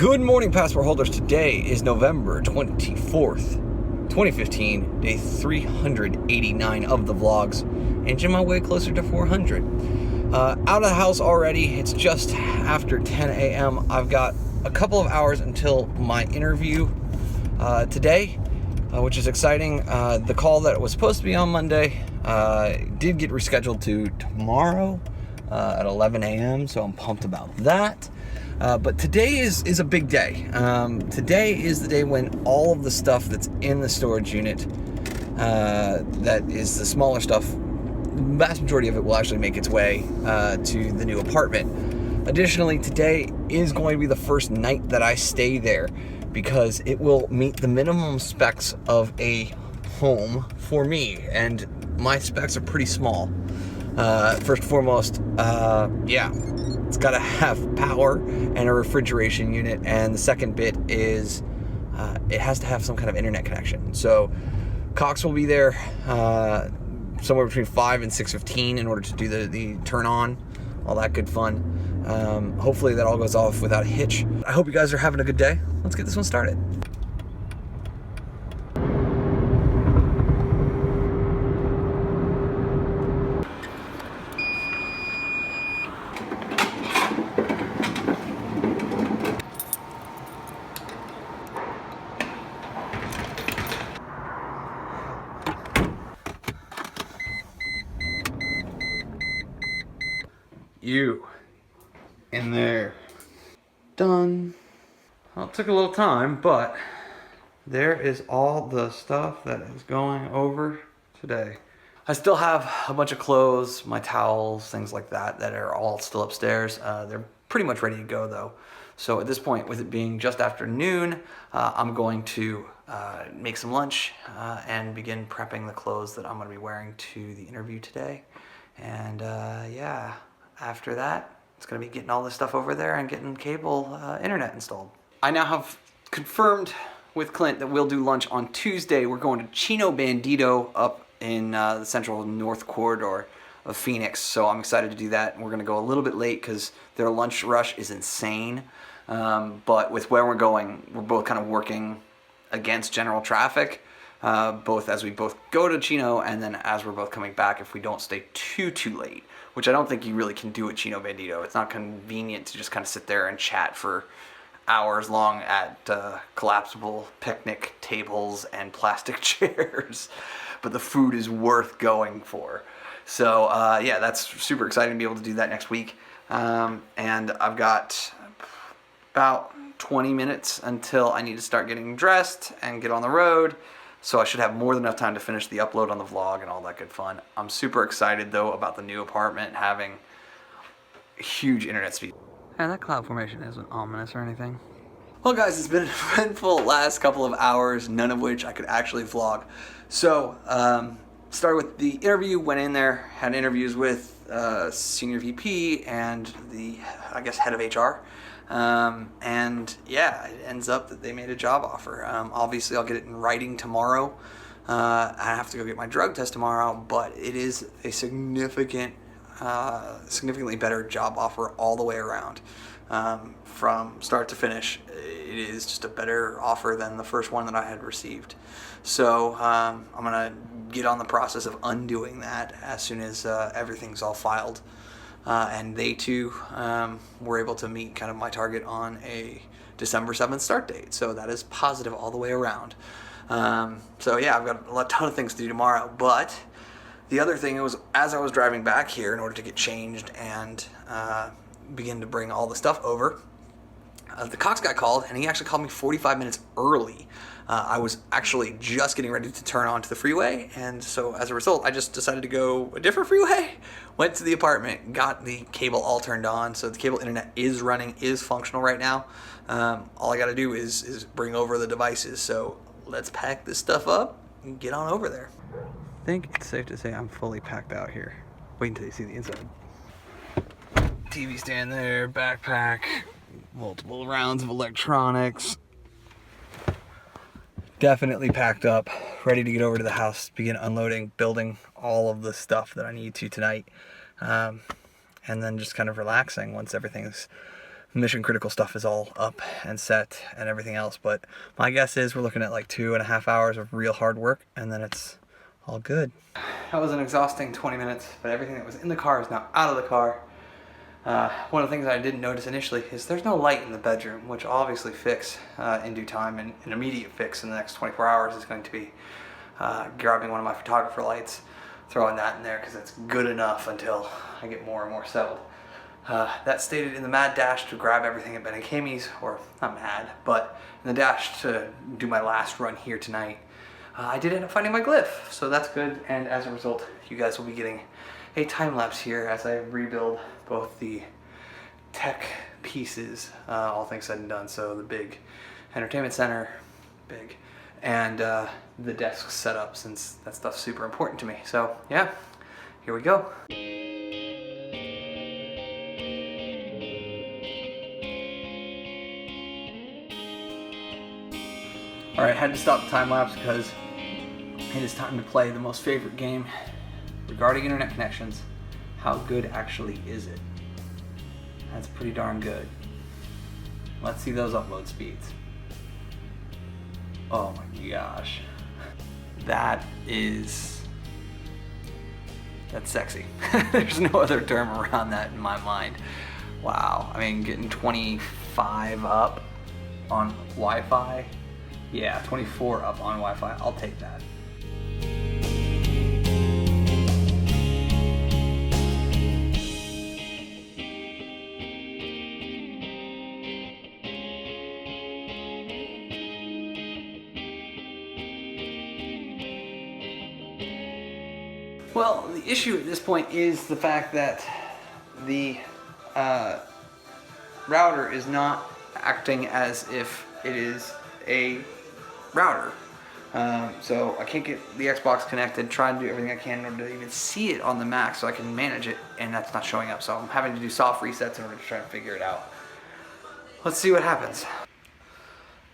Good morning, passport holders. Today is November 24th, 2015, day 389 of the vlogs, inching my way closer to 400. Out of the house already. It's just after 10 a.m. I've got a couple of hours until my interview today, which is exciting. The call that was supposed to be on Monday did get rescheduled to tomorrow at 11 a.m., so I'm pumped about that. But today is a big day. Today is the day when all of the stuff that's in the storage unit, that is the smaller stuff, the vast majority of it will actually make its way to the new apartment. Additionally, today is going to be the first night that I stay there because it will meet the minimum specs of a home for me, and my specs are pretty small. First and foremost, it's got to have power and a refrigeration unit, and the second bit is it has to have some kind of internet connection. So Cox will be there somewhere between 5 and 6:15 in order to do the turn on, all that good fun. Hopefully that all goes off without a hitch. I hope you guys are having a good day. Let's get this one started. You in there. Done. Well, it took a little time, but there is all the stuff that is going over today. I still have a bunch of clothes, my towels, things like that are all still upstairs. They're pretty much ready to go though. So at this point, with it being just after noon, I'm going to make some lunch and begin prepping the clothes that I'm going to be wearing to the interview today. And after that, it's going to be getting all this stuff over there and getting cable internet installed. I now have confirmed with Clint that we'll do lunch on Tuesday. We're going to Chino Bandito up in the central north corridor of Phoenix. So I'm excited to do that. And we're going to go a little bit late because their lunch rush is insane. But with where we're going, we're both kind of working against general traffic. Both as we both go to Chino and then as we're both coming back if we don't stay too late, which I don't think you really can do at Chino Bandito. It's not convenient to just kind of sit there and chat for hours long at collapsible picnic tables and plastic chairs, but the food is worth going for. So that's super exciting to be able to do that next week. And I've got about 20 minutes until I need to start getting dressed and get on the road. So I should have more than enough time to finish the upload on the vlog and all that good fun. I'm super excited though about the new apartment having huge internet speed. And that cloud formation isn't ominous or anything. Well guys, it's been an eventful last couple of hours, none of which I could actually vlog. So, started with the interview, went in there, had interviews with senior VP and the, head of HR. It ends up that they made a job offer. Obviously I'll get it in writing tomorrow. I have to go get my drug test tomorrow, but it is a significantly better job offer all the way around. From start to finish, it is just a better offer than the first one that I had received. So I'm gonna get on the process of undoing that as soon as everything's all filed. And they too were able to meet kind of my target on a December 7th start date. So that is positive all the way around. I've got a ton of things to do tomorrow. But the other thing was, as I was driving back here in order to get changed and begin to bring all the stuff over, the Cox guy called, and he actually called me 45 minutes early. I was actually just getting ready to turn onto the freeway, and so as a result, I just decided to go a different freeway, went to the apartment, got the cable all turned on, so the cable internet is running, is functional right now. All I gotta do is bring over the devices, so let's pack this stuff up and get on over there. I think it's safe to say I'm fully packed out here. Wait until you see the inside. TV stand there, backpack, multiple rounds of electronics. Definitely packed up, ready to get over to the house, begin unloading, building all of the stuff that I need to tonight, and then just kind of relaxing once everything's mission critical stuff is all up and set and everything else, but my guess is we're looking at like 2.5 hours of real hard work, and then it's all good. That was an exhausting 20 minutes, but everything that was in the car is now out of the car. One of the things I didn't notice initially is there's no light in the bedroom, which I'll obviously fix in due time, and an immediate fix in the next 24 hours is going to be grabbing one of my photographer lights, throwing that in there because it's good enough until I get more and more settled. That stated in the mad dash to grab everything at Ben & Kami's, or not mad, but in the dash to do my last run here tonight, I did end up finding my glyph, so that's good, and as a result, you guys will be getting a time lapse here as I rebuild both the tech pieces, all things said and done, so the big entertainment center, big, and the desk setup, since that stuff's super important to me. So yeah, here we go. Alright, had to stop the time lapse because it is time to play the most favorite game regarding internet connections. How good actually is it? That's pretty darn good. Let's see those upload speeds. Oh my gosh. That's sexy. There's no other term around that in my mind. Wow, I mean, getting 25 up on Wi-Fi. Yeah, 24 up on Wi-Fi, I'll take that. Well, the issue at this point is the fact that the router is not acting as if it is a router. So I can't get the Xbox connected, trying to do everything I can in order to even see it on the Mac so I can manage it, and that's not showing up. So I'm having to do soft resets in order to try and figure it out. Let's see what happens.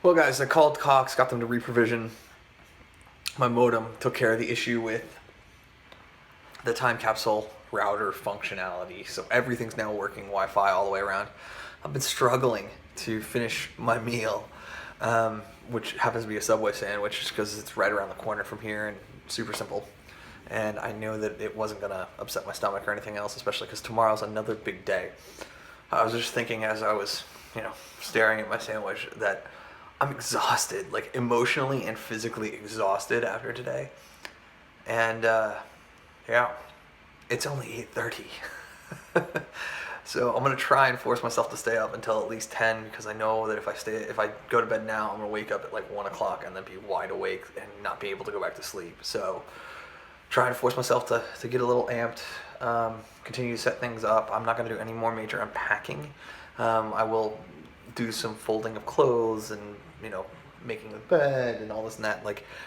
Well guys, I called Cox, got them to reprovision my modem, took care of the issue with the time capsule router functionality, so everything's now working Wi-Fi all the way around. I've been struggling to finish my meal, which happens to be a Subway sandwich just because it's right around the corner from here and super simple. And I know that it wasn't gonna upset my stomach or anything else, especially because tomorrow's another big day. I was just thinking as I was, staring at my sandwich that I'm exhausted, like emotionally and physically exhausted after today. And yeah, it's only 8:30. So I'm gonna try and force myself to stay up until at least 10, because I know that if I go to bed now, I'm gonna wake up at like 1 o'clock and then be wide awake and not be able to go back to sleep. So trying to force myself to get a little amped, continue to set things up. I'm not gonna do any more major unpacking. I will do some folding of clothes and making the bed and all this and that.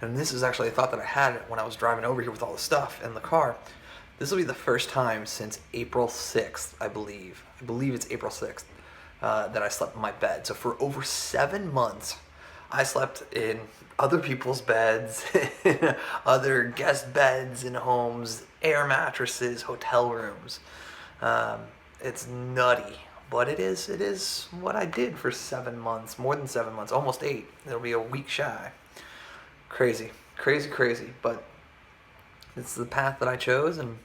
And this is actually a thought that I had when I was driving over here with all the stuff in the car. This will be the first time since April 6th, I believe it's April 6th, that I slept in my bed. So for over 7 months, I slept in other people's beds, other guest beds in homes, air mattresses, hotel rooms. It's nutty, but it is what I did for 7 months, more than 7 months, almost 8. It'll be a week shy. Crazy, but it's the path that I chose, and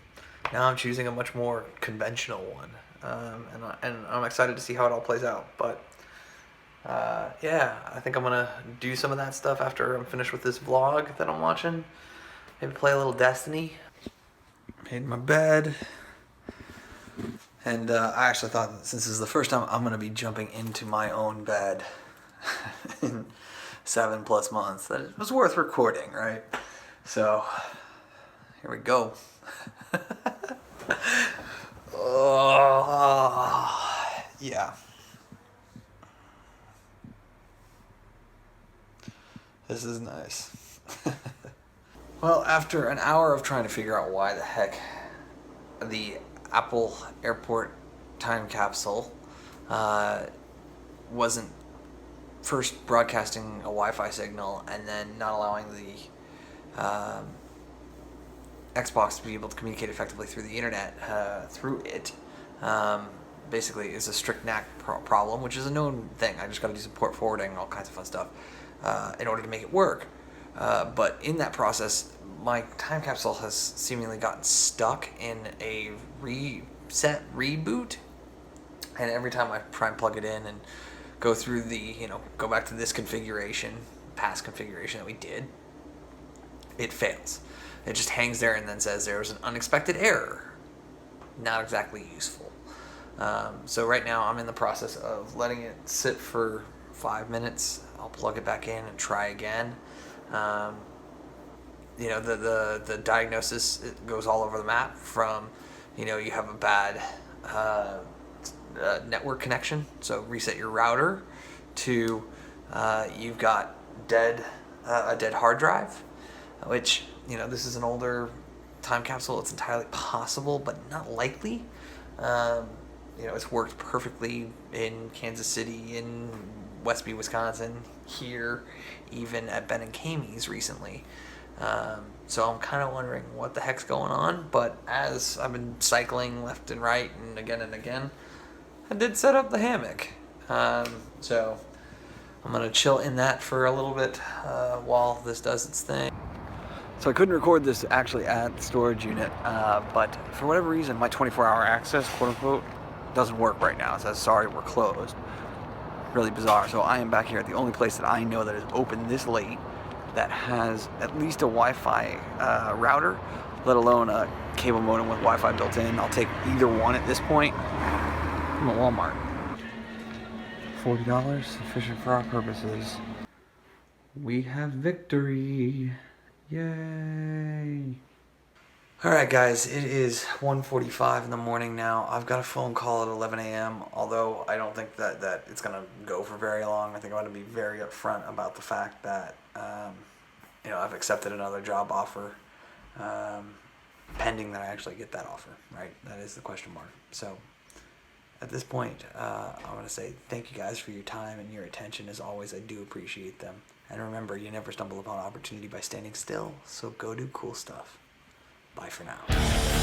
now I'm choosing a much more conventional one. And I'm excited to see how it all plays out. But yeah, I think I'm gonna do some of that stuff after I'm finished with this vlog that I'm watching. Maybe play a little Destiny. Made my bed. And I actually thought that since this is the first time I'm gonna be jumping into my own bed in 7+ months, that it was worth recording, right? So here we go. Oh, yeah. This is nice. Well, after an hour of trying to figure out why the heck the Apple Airport Time Capsule wasn't first broadcasting a Wi-Fi signal and then not allowing the Xbox to be able to communicate effectively through the internet through it, basically is a strict NAC problem, which is a known thing. I just got to do some port forwarding and all kinds of fun stuff in order to make it work. But in that process, my time capsule has seemingly gotten stuck in a reset reboot, and every time I try and plug it in and go through go back to this configuration, past configuration that we did, it fails. It just hangs there and then says there was an unexpected error. Not exactly useful. So right now I'm in the process of letting it sit for 5 minutes. I'll plug it back in and try again. The diagnosis, it goes all over the map from, you have a bad network connection, so reset your router, to you've got a dead hard drive, which, this is an older time capsule. It's entirely possible, but not likely. It's worked perfectly in Kansas City, in Westby, Wisconsin, here, even at Ben and Kamey's recently. So I'm kind of wondering what the heck's going on, but as I've been cycling left and right and again, I did set up the hammock. So I'm going to chill in that for a little bit while this does its thing. So I couldn't record this actually at the storage unit, but for whatever reason, my 24-hour access, quote unquote, doesn't work right now. It says, sorry, we're closed. Really bizarre. So I am back here at the only place that I know that is open this late that has at least a Wi-Fi router, let alone a cable modem with Wi-Fi built in. I'll take either one at this point. I'm at Walmart. $40, sufficient for our purposes. We have victory. Yay. Alright guys, it is 1:45 in the morning now. I've got a phone call at 11 a.m. Although I don't think that it's going to go for very long. I think I'm going to be very upfront about the fact that I've accepted another job offer, pending that I actually get that offer, right? That is the question mark. So at this point, I want to say thank you guys for your time and your attention. As always, I do appreciate them. And remember, you never stumble upon opportunity by standing still, so go do cool stuff. Bye for now.